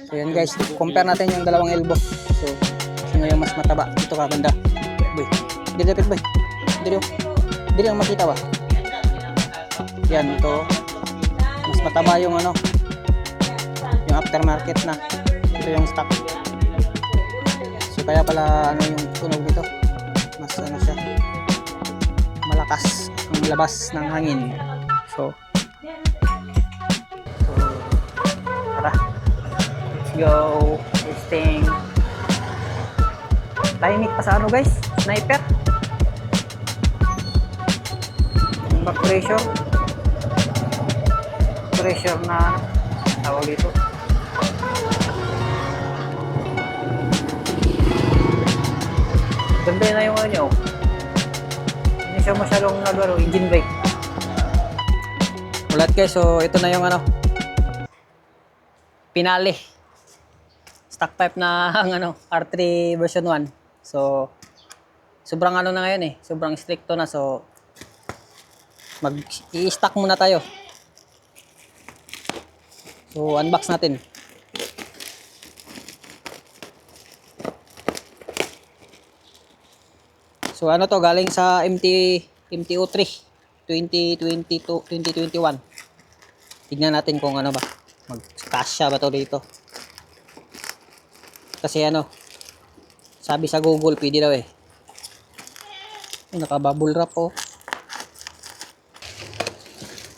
So yan guys, compare natin yung dalawang elbow. So sino yung mas mataba? Ito ka banda. Boy, dili dapat boy. Dili ang makita ba? Yan, ito mas mataba yung ano, yung aftermarket na. Ito yung stock. So kaya pala ano yung tunog nito, mas ano siya, malakas ang labas ng hangin. So tara, let's go. Testing. Tahimik pa sa ano guys, sniper. Yung back pressure na tawag dito. Ganda na yung ano nyo. Hindi siya masyadong nagaro, engine brake. Ulat guys, so ito na yung ano, pinali. Stock pipe na ang ano, R3 version 1. So sobrang ano na ngayon eh, sobrang stricto na. So i-stack muna tayo. So unbox natin. So ano to, galing sa MTO3 2021. Tignan natin kung ano ba, magkasya ba to dito. Kasi ano, sabi sa Google pwede daw eh. Naka-bubble wrap oh.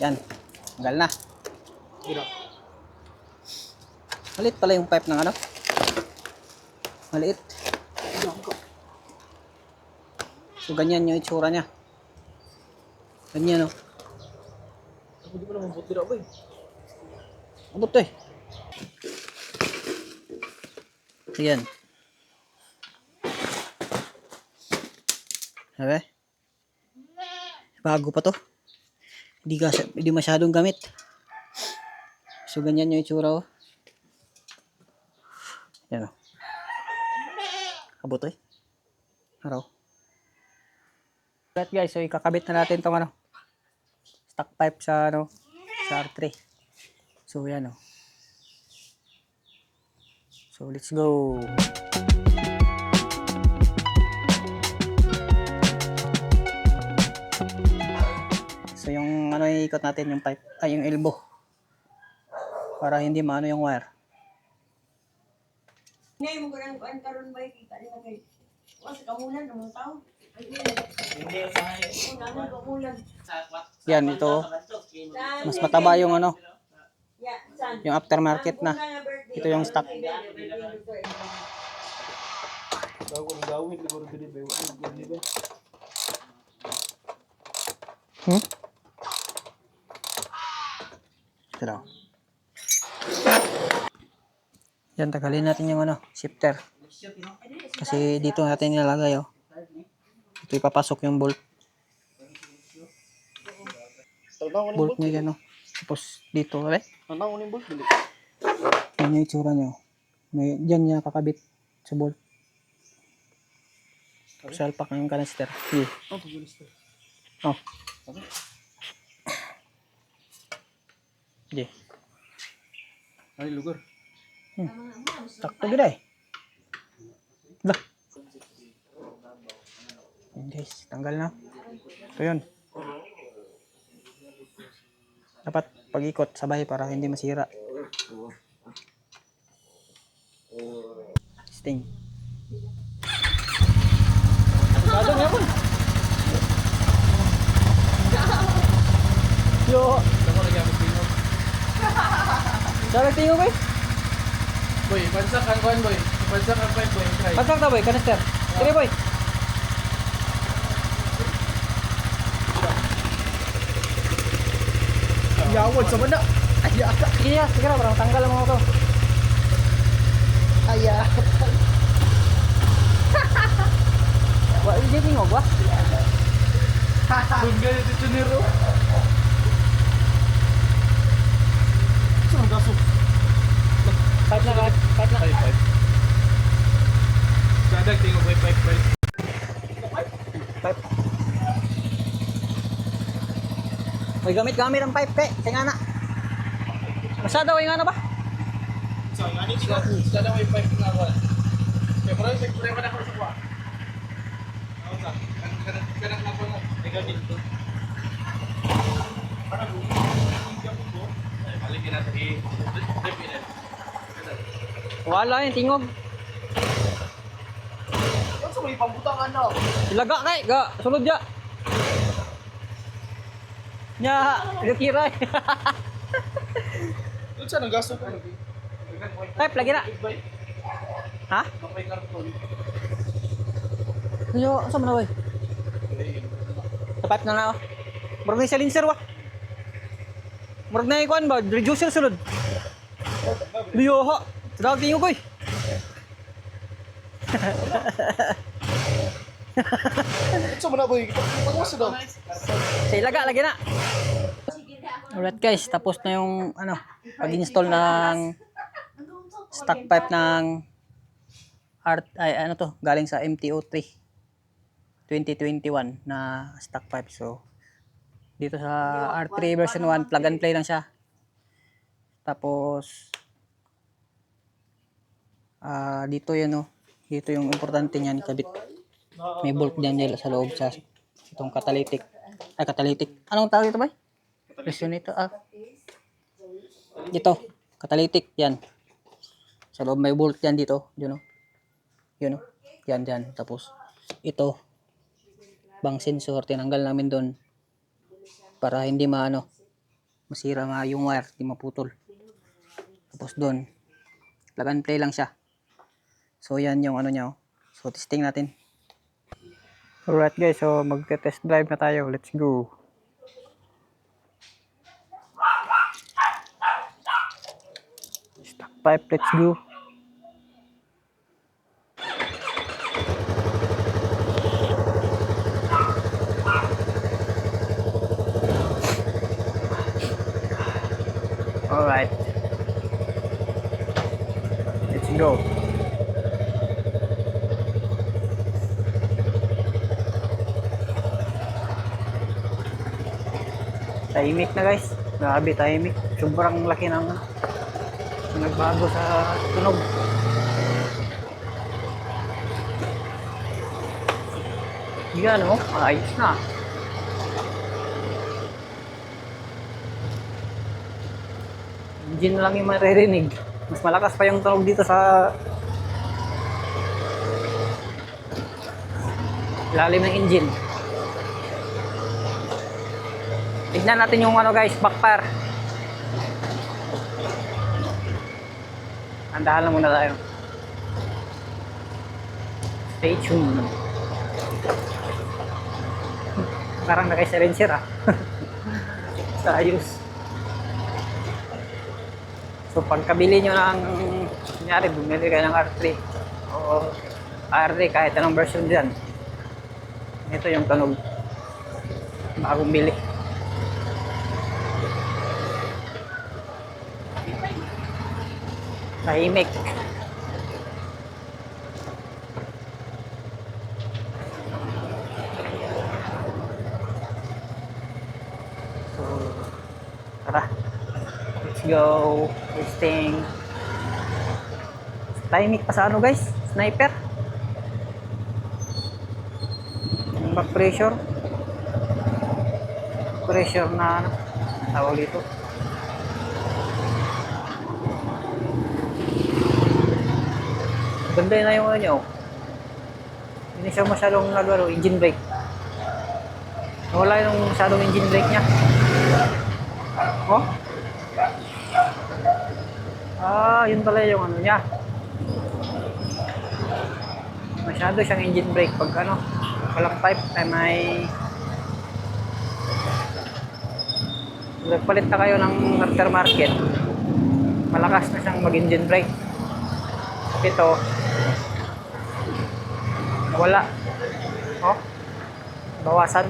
Yan, tanggal na. Maliit pala yung pipe ng ano, maliit. So ganyan yung itsura niya. Ganyan oh. Hindi mo naman buti na ba eh. Abot to eh. Ayan. Sabi? Bago pa to. Hindi masyadong gamit. So ganyan yung itsura oh. Yan oh. Abot to eh. Araw. Right guys, so ikakabit na natin tong ano, stock pipe sa ano, sa R3. So yan oh. So let's go. So yung ano, iikot natin yung pipe, ay yung elbow, para hindi maano yung wire. Ngayon mo ko nang kuan karon ba kita nila kay was kamulan ng tao. Yan ito. Mas mataba yung ano, yung aftermarket na. Ito yung stock. Ito daw. Yan, tagalin natin yung ano, shifter. Kasi dito natin nilalagay oh. Ito ipapasok yung bolt. Bolt niya yan oh. Tapos dito, right? Ano yung bolt? Yan yung itsura niya. May, dyan niya kakabit sa bolt. Salpak yung canister. Yeah. Oh. Yeah. Ay, lugar. Takto gila eh. Dah. Yan guys, tanggal na. Ito yun. Dapat pag-ikot sabay para hindi masira. Sting. Kado nga po. Yo. Ako lagi ang tingog. Sabi tingog eh. Boy, pansak ang kuan boy. Pansak ang pipe boy. Try. Pasok na boy, canister. Sige boy. Yawad sa banda. Ay, aka. Sige ya, sige na, parang tanggal mo to. Aya. Wala hindi tingog ba? Bunga ito tuniro. Saan gaso? Pipe na. Pipe. Sadag tingog boy pipe. Pipe. May gamit ang pipe, pe. Kaya nga na. Masyado, yung ano ba? Sa Dalawa yung pipe na ako. Kaya parang problema na ako sa kuha. Ano sa? Kanang na ko na. Ikaw dito. Parang ay balikin natin i-drip in. Wala yung tingog. Ano sa may pambutangan na? Ilaga kay, ga, sulod ya. Nya, kira. Doon sa nagasto ko. Pipe lagi na. Ha? May karton. Yo, asa man oy? Sa pipe na na. Oh. Murag na silencer wa. Murag na ikuan ba, reducer sulod. Liyo ha. Tawag tingog koy. Ito mo na boy. Pagwaso daw. Sa ilaga lagi na. Alright guys, tapos na yung ano, pag-install ng stock pipe ng galing sa MTO3 2021 na stock pipe. So dito sa R3 version 1, plug and play lang siya. Tapos dito yun oh. Dito yung importante niyan, kabit. May bolt diyan nila sa loob sa itong catalytic. Ay, catalytic. Anong tawag ito ba? Resonator. Dito, catalytic yan. Sa loob may bolt yan dito, yun oh. Yun oh. Yan diyan. Tapos ito bang sensor tinanggal namin doon para hindi masira nga yung wire, hindi maputol. Tapos doon plug and play lang siya. So yan yung ano niya oh. So testing natin. Alright guys, so magte-test drive na tayo. Let's go. Stock pipe, let's go. Alright. Let's go. Tahimik na guys. Grabe tahimik. Sobrang laki ng nagbago sa tunog. Yan oh, ayos na. Engine na lang yung maririnig. Mas malakas pa yung tunog dito sa ilalim ng engine. Tignan natin yung guys, backfire. Andahan lang muna tayo. Stay tuned. Parang naka-silencer sa ayos. So pagkabili nyo ng, kunyari bumili kayo ng R3 o R3 kahit anong version dyan, ito yung tunog bagong bili. Tahimik. So tara, let's go. Testing. Tahimik pa sa guys, sniper. Yung back pressure na tawag dito. Ganda na yung ano, hindi siya masyadong engine brake. Wala yung masyadong engine brake niya. Oh? Yun pala yung ano niya. Masyado siyang engine brake pag walang pipe ay may nagpalit na kayo ng aftermarket. Malakas na siyang mag-engine brake. Ito wala. Oh, bawasan.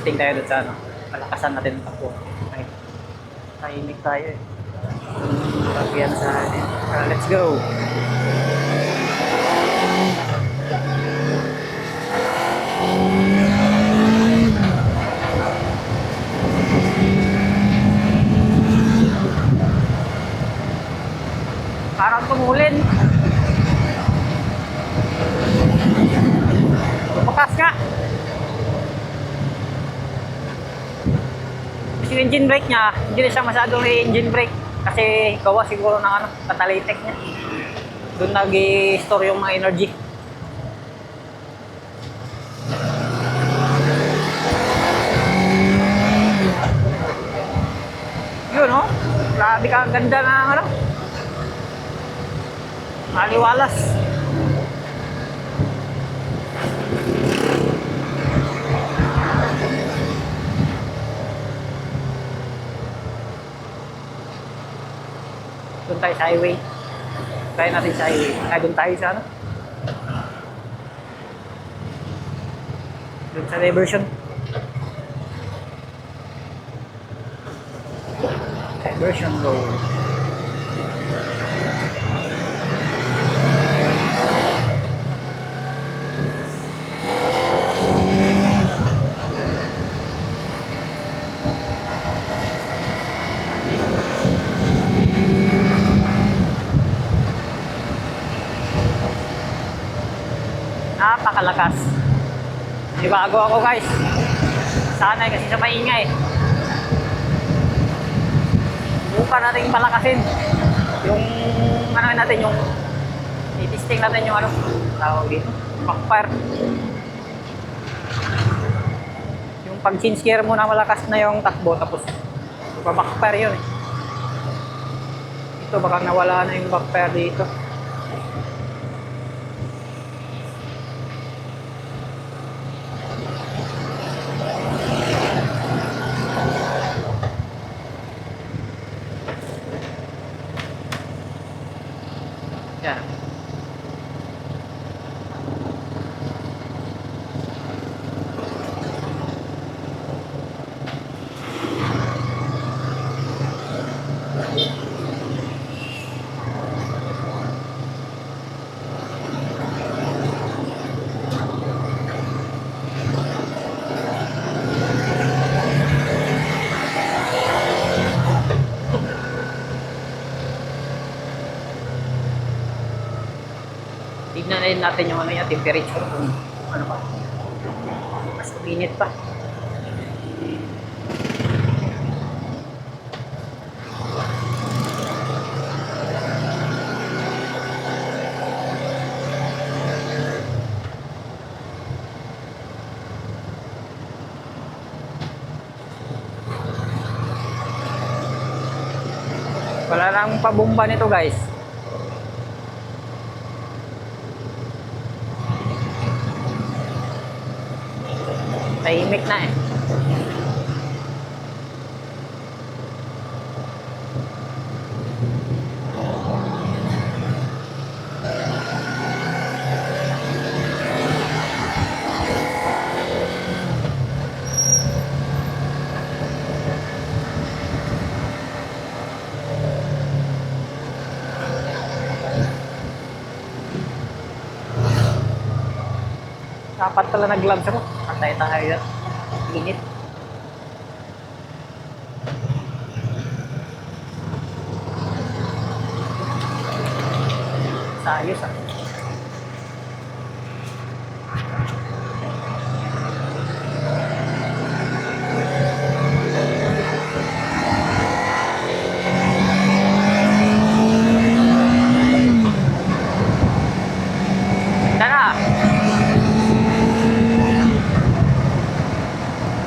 Tingnan tayo doon sa palakasan natin ang takbo. Okay. Tahimik tayo eh. Pagyan sa let's go. Parang tumulin. Bukas nga. Kasi yung engine brake niya, hindi na siya masyadong engine brake. Kasi gawa siguro ng ano, catalytic niya. Doon nag-i-store yung mga energy. Yun, oh. Grabe ka, ganda na ano. Maliwalas. Doon tayo sa highway. Try natin sa highway. Ay, doon tayo sa ano? Doon sa diversion. Diversion road. Napakalakas. Di bago ako guys. Sanay kasi sa maingay. Bukan natin palakasin. Yung ano natin yung i-testing natin yung ano tawag dito. Backfire. Yung pag change gear mo na malakas na yung takbo tapos backfire yun eh. Ito baka nawala na yung backfire dito. Yan. Tignan na natin yung ano yung temperature kung ano pa. Mas init pa. Wala nang pabomba nito guys. Tahimik na eh. Dapat pala nag-gloves ako. Pantay tayo. Init. Sayos ah. Tara.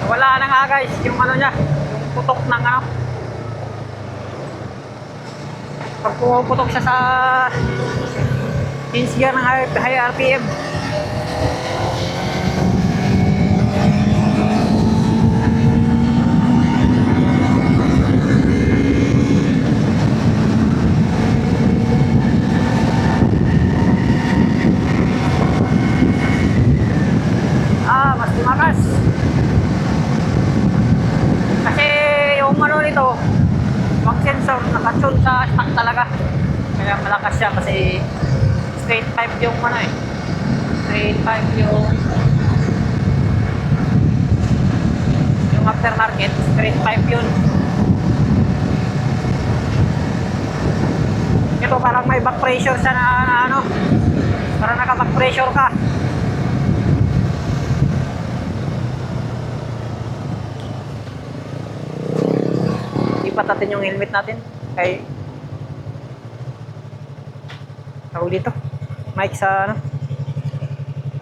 Wala na nga guys, yung ano niya, yung putok ng ano. Pag puputok siya sa change gear ng high RPM. Mas tumakas. Kasi yung ano nito, mag sensor nakatune sa stock talaga. Kaya malakas siya kasi straight pipe yung ano eh. Straight pipe yung aftermarket, straight pipe yun. Ito para parang may back pressure siya na ano, parang naka back pressure ka. Lipat natin yung helmet natin kay tawag dito, mic sa ano,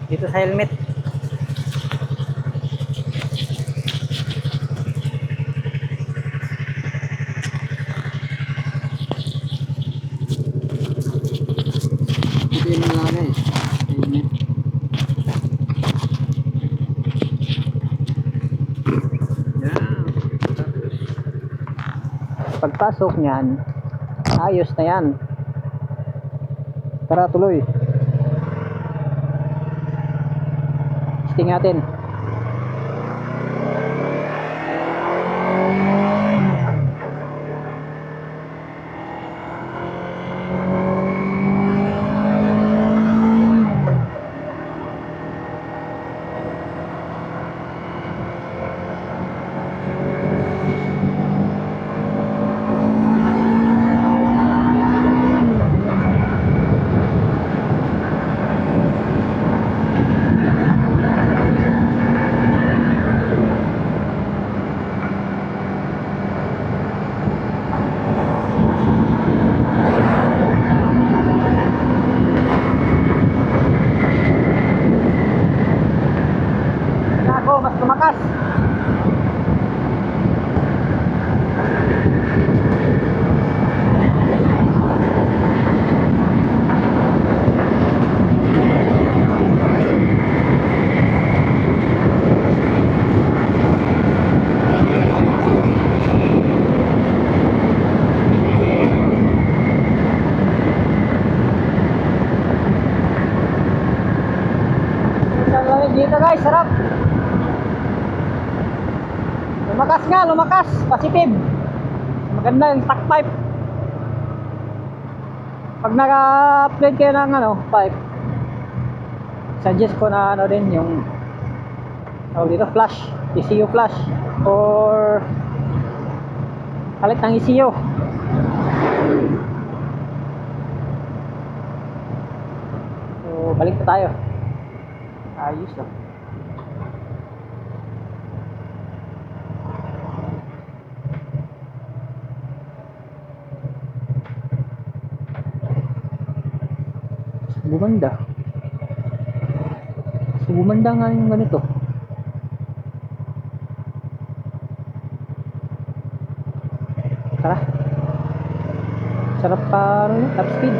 dito sa helmet. Ito yung nalagay. Helmet. Yan. Pagpasok niyan, ayos na yan. Tara, tuloy. Testing natin. Ako, mas lumakas. Dito guys, sarap. Lumakas nga, lumakas. Positive. Maganda yung stock pipe. Pag naka-upgrade kayo ng ano, pipe, suggest ko na ano din yung dito, flash, ECU flash, or palit ng ECU. So, balik na tayo. Ayos lang. Gumanda. So, gumanda nga yung ganito. Tara. Sarap pa rin, top speed.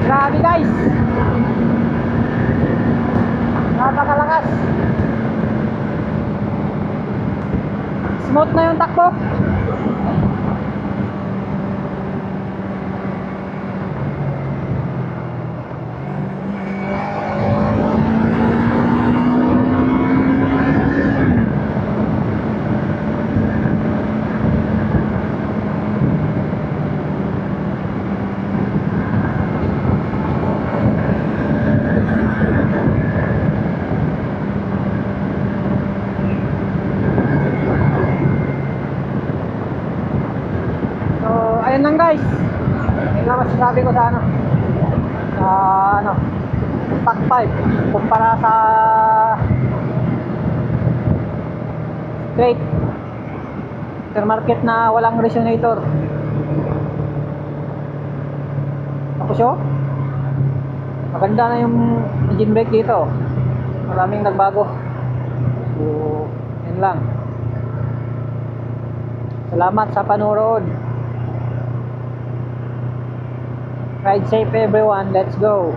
Grabe guys, napakalakas. Smooth na yung takbo. Ayun lang guys, yun lang masasabi ko sa stock pipe kumpara sa straight aftermarket na walang resonator. Tapos yun, maganda na yung engine brake dito, maraming nagbago. So yun lang, salamat sa panonood. Ride safe everyone, let's go.